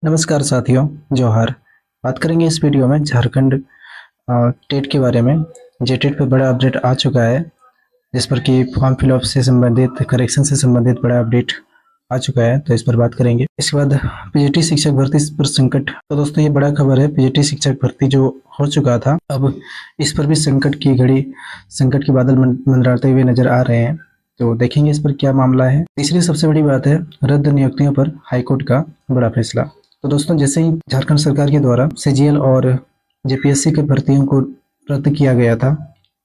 नमस्कार साथियों, जोहार। बात करेंगे इस वीडियो में झारखंड टेट के बारे में। जेटेट पे बड़ा अपडेट आ चुका है, जिस पर कि फॉर्म फिलअप से संबंधित, करेक्शन से संबंधित बड़ा अपडेट आ चुका है, तो इस पर बात करेंगे। इसके बाद पीजीटी शिक्षक भर्ती पर संकट। तो दोस्तों ये बड़ा खबर है, पीजीटी शिक्षक भर्ती जो हो चुका था, अब इस पर भी संकट की घड़ी, संकट के बादल मंडराते हुए नजर आ रहे हैं। तो देखेंगे इस पर क्या मामला है। तीसरी सबसे बड़ी बात है रद्द नियुक्तियों पर हाईकोर्ट का बड़ा फैसला। तो दोस्तों जैसे ही झारखंड सरकार के द्वारा सीजीएल और जेपीएससी के भर्तियों को रद्द किया गया था,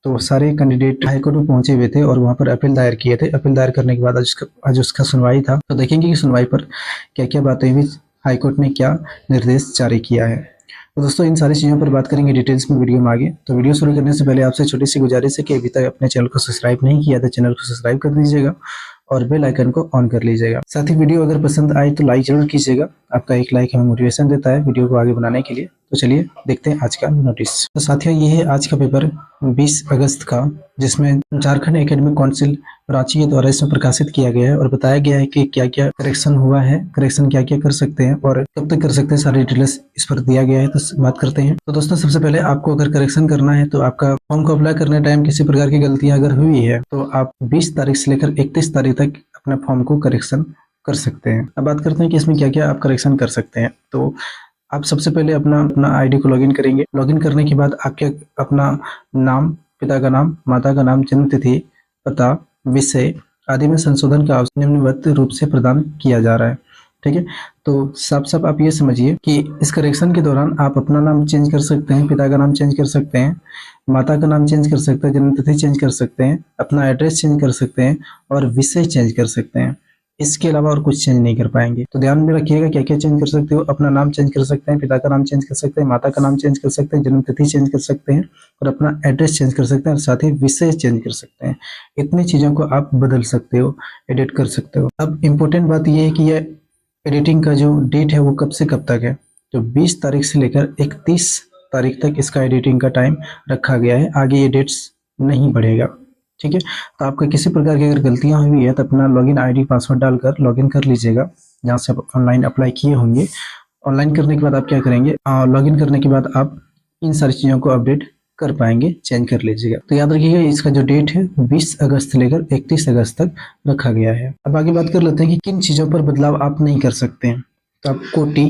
तो सारे कैंडिडेट हाईकोर्ट में पहुंचे हुए थे और वहां पर अपील दायर किए थे। अपील दायर करने के बाद आज उसका सुनवाई था। तो देखेंगे कि सुनवाई पर क्या क्या बातें हुई, हाईकोर्ट ने क्या निर्देश जारी किया है। तो दोस्तों इन सारी चीज़ों पर बात करेंगे डिटेल्स में वीडियो में आगे। तो वीडियो शुरू करने से पहले आपसे छोटी सी गुजारिश है कि अभी तक अपने चैनल को सब्सक्राइब नहीं किया तो चैनल को सब्सक्राइब कर दीजिएगा और बेल आइकन को ऑन कर लीजिएगा। साथ ही वीडियो अगर पसंद आए तो लाइक जरूर कीजिएगा। आपका एक लाइक हमें मोटिवेशन देता है वीडियो को आगे बनाने के लिए। तो चलिए देखते हैं आज का नोटिस। तो साथियों ये है आज का पेपर 20 अगस्त का, जिसमें झारखंड एकेडमिक काउंसिल रांची के द्वारा इसमें प्रकाशित किया गया है और बताया गया है कि क्या क्या करेक्शन हुआ है, करेक्शन क्या क्या कर सकते हैं और कब तक कर सकते हैं, सारी डिटेल्स इस पर दिया गया है। तो बात करते हैं। तो दोस्तों सबसे पहले आपको अगर करेक्शन करना है तो आपका फॉर्म को अप्लाई करने टाइम किसी प्रकार की गलतियां अगर हुई है तो आप 20 तारीख से लेकर 31 तारीख तक अपने फॉर्म को करेक्शन कर सकते हैं। अब बात करते हैं कि इसमें क्या क्या आप करेक्शन कर सकते हैं। तो आप सबसे पहले अपना आईडी को लॉगिन करेंगे। लॉगिन करने के बाद आपके अपना नाम, पिता का नाम, माता का नाम, जन्म तिथि, पता, विषय आदि में संशोधन का ऑप्शन निम्नवत रूप से प्रदान किया जा रहा है। ठीक है, तो साफ साफ आप ये समझिए कि इस करेक्शन के दौरान आप अपना नाम चेंज कर सकते हैं, पिता का नाम चेंज कर सकते हैं, माता का नाम चेंज कर सकते हैं, जन्म तिथि चेंज कर सकते हैं, अपना एड्रेस चेंज कर सकते हैं और विषय चेंज कर सकते हैं। इसके अलावा और कुछ चेंज नहीं कर पाएंगे। तो ध्यान में रखिएगा क्या क्या चेंज कर सकते हो। अपना नाम चेंज कर सकते हैं, पिता का नाम चेंज कर सकते हैं, माता का नाम चेंज कर सकते हैं, जन्म तिथि चेंज कर सकते हैं और अपना एड्रेस चेंज कर सकते हैं और साथ ही विषय चेंज कर सकते हैं। इतनी चीजों को आप बदल सकते हो, एडिट कर सकते हो। अब इम्पोर्टेंट बात यह है कि यह एडिटिंग का जो डेट है वो कब से कब तक है। तो 20 तारीख से लेकर 31 तारीख तक इसका एडिटिंग का टाइम रखा गया है। आगे ये डेट्स नहीं बढ़ेगा। ठीक है, तो आपका किसी प्रकार की अगर गलतियां हुई है तो अपना लॉगिन आईडी पासवर्ड डालकर लॉगिन कर लीजिएगा, जहां से आप ऑनलाइन अप्लाई किए होंगे। ऑनलाइन करने के बाद आप क्या करेंगे, लॉगिन करने के बाद आप इन सारी चीज़ों को अपडेट कर पाएंगे, चेंज कर लीजिएगा। तो याद रखिएगा इसका जो डेट है 20 अगस्त से लेकर 31 अगस्त तक रखा गया है। अब आगे बात कर लेते हैं कि किन चीज़ों पर बदलाव आप नहीं कर सकते हैं। तो आप कोटि,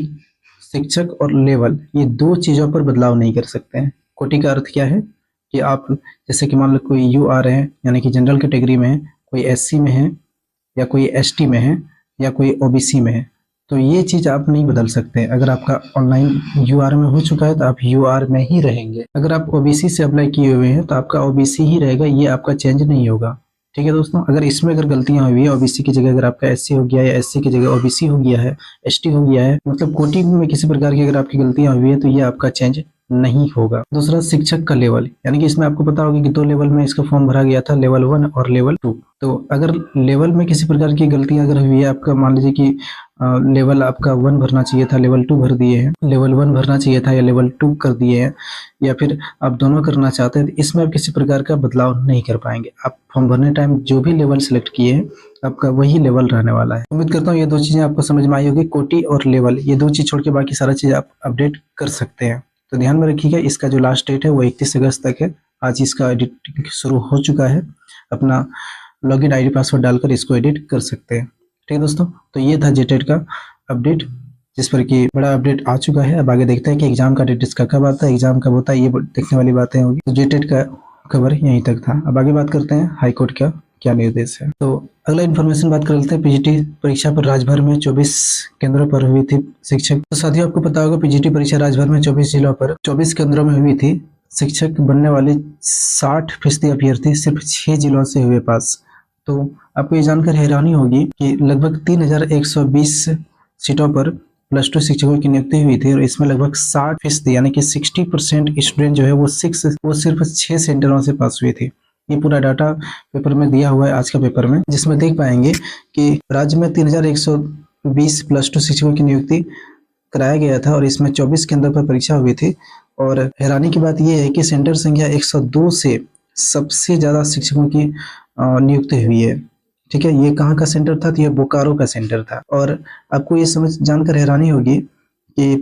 शिक्षक और लेवल, ये दो चीज़ों पर बदलाव नहीं कर सकते हैं। कोटि का अर्थ क्या है कि आप जैसे कि मान लो कोई यू आ रहे हैं यानी कि जनरल कैटेगरी में है, कोई एससी में है या कोई एसटी में है या कोई ओबीसी में है, तो ये चीज़ आप नहीं बदल सकते। अगर आपका ऑनलाइन यूआर में हो चुका है तो आप यूआर में ही रहेंगे। अगर आप ओबीसी से अप्लाई किए हुए हैं तो आपका ओबीसी ही रहेगा, ये आपका चेंज नहीं होगा। ठीक है दोस्तों, अगर इसमें अगर गलतियां हुई है, ओबीसी की जगह अगर आपका एससी हो गया है या एससी की जगह ओबीसी हो गया है, एसटी हो गया है, मतलब कोटि में किसी प्रकार की अगर आपकी गलतियां हुई है तो ये आपका चेंज नहीं होगा। दूसरा शिक्षक का लेवल, यानी कि इसमें आपको पता होगा कि दो लेवल में इसका फॉर्म भरा गया था, लेवल 1 और लेवल 2। तो अगर लेवल में किसी प्रकार की गलतियां अगर हुई है, आपका मान लीजिए कि लेवल आपका 1 भरना चाहिए था, लेवल 2 भर दिए हैं, लेवल 1 भरना चाहिए था या लेवल 2 कर दिए हैं, या फिर आप दोनों करना चाहते हैं, तो इसमें आप किसी प्रकार का बदलाव नहीं कर पाएंगे। आप फॉर्म भरने टाइम जो भी लेवल सिलेक्ट किए हैं आपका वही लेवल रहने वाला है। उम्मीद करता हूँ ये दो चीजें आपको समझ में आई होगी। कोटि और लेवल, ये दो चीज छोड़ के बाकी सारा चीज आप अपडेट कर सकते हैं। तो ध्यान में रखिएगा इसका जो लास्ट डेट है वो 31 अगस्त तक है। आज इसका एडिटिंग शुरू हो चुका है। अपना लॉगिन आईडी पासवर्ड डालकर इसको एडिट कर सकते हैं। ठीक है दोस्तों, तो ये था जेटेट का अपडेट, जिस पर कि बड़ा अपडेट आ चुका है। अब आगे देखते हैं कि एग्जाम का डेट इसका कब आता है, एग्जाम कब होता है, ये देखने वाली बातें होगी। तो जेटेट का खबर यहीं तक था। अब आगे बात करते हैं हाईकोर्ट का क्या निर्देश है। तो अगला इन्फॉर्मेशन बात कर लेते हैं। पीजीटी परीक्षा पर राज्यभर में 24 केंद्रों पर हुई थी शिक्षक। तो साथियों आपको पता होगा पीजीटी परीक्षा राज्यभर में 24 जिलों पर 24 केंद्रों में हुई थी। शिक्षक बनने वाले 60% अभ्यर्थी सिर्फ 6 जिलों से हुए पास। तो आपको ये जानकर हैरानी होगी कि लगभग 3120 सीटों पर +2 शिक्षकों की नियुक्ति हुई थी और इसमें लगभग 60% यानी कि 60% स्टूडेंट जो है वो सिर्फ 6 सेंटरों से पास हुए थे। ये पूरा डाटा पेपर में दिया हुआ है आज का पेपर में, जिसमें देख पाएंगे कि राज्य में 3120 +2 शिक्षकों की नियुक्ति कराया गया था और इसमें 24 केंद्रों पर परीक्षा हुई थी। और हैरानी की बात यह है कि सेंटर संख्या 102 से सबसे ज्यादा शिक्षकों की नियुक्ति हुई है। ठीक है, ये कहाँ का सेंटर था, तो ये बोकारो का सेंटर था। और आपको ये समझ जानकर हैरानी होगी कि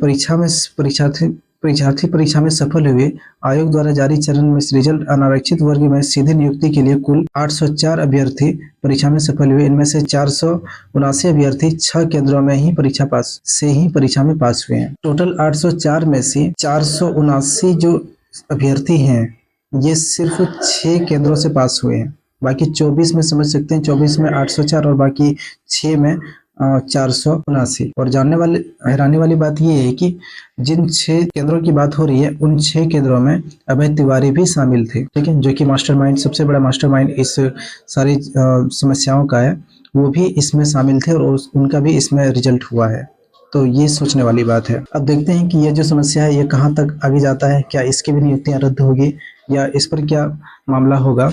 परीक्षार्थी परीक्षा में सफल हुए। आयोग द्वारा जारी चरण में रिजल्ट अनारक्षित वर्ग में सीधे नियुक्ति के लिए कुल 804 अभ्यर्थी परीक्षा में सफल हुए। इनमें से 479 अभ्यर्थी 6 केंद्रों में ही परीक्षा में पास हुए हैं। टोटल 804 में से 479 जो अभ्यर्थी हैं ये सिर्फ 6 केंद्रों से पास हुए हैं। बाकी 24 में समझ सकते हैं, 24 में 804 और बाकी 6 में 479। और हैरानी वाली बात ये है कि जिन 6 केंद्रों की बात हो रही है उन 6 केंद्रों में अभय तिवारी भी शामिल थे, ठीक है, जो कि मास्टरमाइंड, सबसे बड़ा मास्टरमाइंड इस सारी समस्याओं का है, वो भी इसमें शामिल थे और उनका भी इसमें रिजल्ट हुआ है। तो ये सोचने वाली बात है। अब देखते हैं कि ये जो समस्या है ये कहाँ तक आगे जाता है, क्या इसकी भी नियुक्तियां रद्द होगी या इस पर क्या मामला होगा,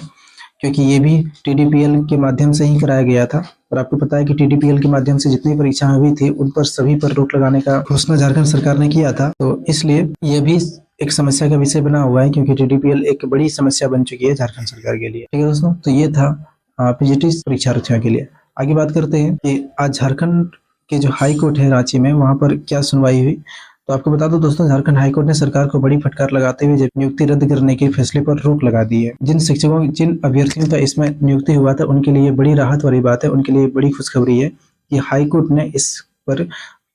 क्योंकि ये भी टीडीपीएल के माध्यम से ही कराया गया था। और आपको पता है कि टीडीपीएल के माध्यम से जितनी परीक्षाएं हुई थी उन पर सभी पर रोक लगाने का घोषणा झारखंड सरकार ने किया था। तो इसलिए ये भी एक समस्या का विषय बना हुआ है, क्योंकि टीडीपीएल एक बड़ी समस्या बन चुकी है झारखंड सरकार के लिए। ठीक है दोस्तों, तो ये था पीजीटी परीक्षार्थियों के लिए। आगे बात करते हैं कि आज झारखंड के जो हाई कोर्ट है रांची में, वहां पर क्या सुनवाई हुई। तो आपको बता दो दोस्तों, झारखंड हाईकोर्ट ने सरकार को बड़ी फटकार लगाते हुए नियुक्ति रद्द करने के फैसले पर रोक लगा दी है। जिन अभ्यर्थियों का इसमें नियुक्ति हुआ था उनके लिए बड़ी राहत वाली बात है, उनके लिए बड़ी खुशखबरी है कि हाईकोर्ट ने इस पर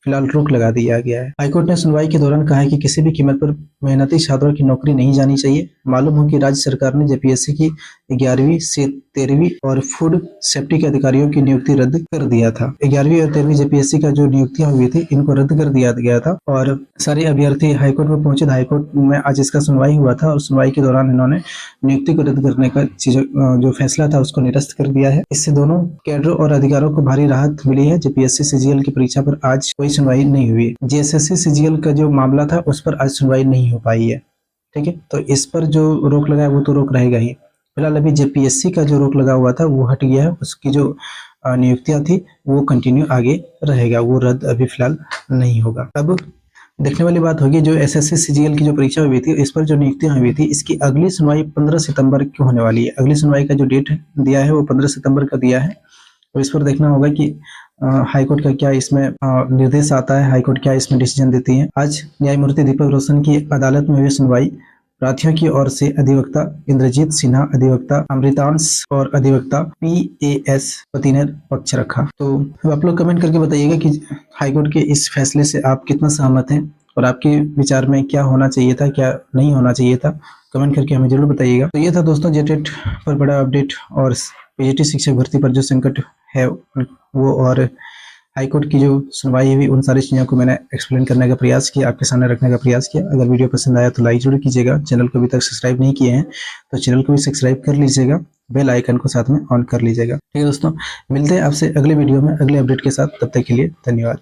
फिलहाल रोक लगा दिया गया है। हाईकोर्ट ने सुनवाई के दौरान कहा है कि किसी भी कीमत पर मेहनती छात्रों की नौकरी नहीं जानी चाहिए। मालूम हो कि राज्य सरकार ने जेपीएससी की 11वीं से 13वीं और फूड सेफ्टी के अधिकारियों की नियुक्ति रद्द कर दिया था। 11वीं और 13वीं जेपीएससी का जो नियुक्तियां हुई थी इनको रद्द कर दिया गया था और सारे अभ्यर्थी हाईकोर्ट में पहुंचे। हाईकोर्ट में आज इसका सुनवाई हुआ था और सुनवाई के दौरान इन्होंने नियुक्ति को रद्द करने का जो फैसला था उसको निरस्त कर दिया है। इससे दोनों कैडरों और अधिकारियों को भारी राहत मिली है। जेपीएससी सीजीएल की परीक्षा पर आज कोई सुनवाई नहीं हुई। जेएसएससी सीजीएल का जो मामला था उस पर आज सुनवाई नहीं हो पाई है। ठीक है, तो इस पर जो रोक लगा है वो तो रोक रहेगा ही। फिलहाल अभी जेपीएससी का जो रोक लगा हुआ था वो हट गया है, उसकी जो नियुक्तियां थी वो कंटिन्यू आगे रहेगा, वो रद्द अभी फिलहाल नहीं होगा। अब देखने वाली बात होगी जो एसएससी सीजीएल की जो परीक्षा हुई थी इस पर जो नियुक्तियां हुई थी इसकी अगली सुनवाई 15 सितंबर की होने वाली है। अगली सुनवाई का जो डेट दिया है वो 15 सितंबर का दिया है। तो इस पर देखना होगा कि हाईकोर्ट का क्या इसमें निर्देश आता है, हाईकोर्ट क्या इसमें डिसीजन देती है। आज न्यायमूर्ति दीपक रोशन की अदालत में हुई सुनवाई प्रार्थियों की ओर से अधिवक्ता इंद्रजीत सिन्हा, अधिवक्ता अमृतांश और अधिवक्ता पीएएस पति ने पक्ष रखा। तो आप लोग कमेंट करके बताइएगा कि हाईकोर्ट के इस फैसले से आप कितना सहमत हैं और आपके विचार में क्या होना चाहिए था, क्या नहीं होना चाहिए था, कमेंट करके हमें जरूर बताइएगा। तो ये था दोस्तों जेटेट पर बड़ा अपडेट और पीजीटी शिक्षक भर्ती पर जो संकट है वो और हाईकोर्ट की जो सुनवाई हुई उन सारी चीज़ों को मैंने एक्सप्लेन करने का प्रयास किया, आपके सामने रखने का प्रयास किया। अगर वीडियो पसंद आया तो लाइक जरूर कीजिएगा। चैनल को अभी तक सब्सक्राइब नहीं किए हैं तो चैनल को भी सब्सक्राइब कर लीजिएगा, बेल आइकन को साथ में ऑन कर लीजिएगा। ठीक है दोस्तों, मिलते हैं आपसे अगले वीडियो में अगले अपडेट के साथ। तब तक के लिए धन्यवाद।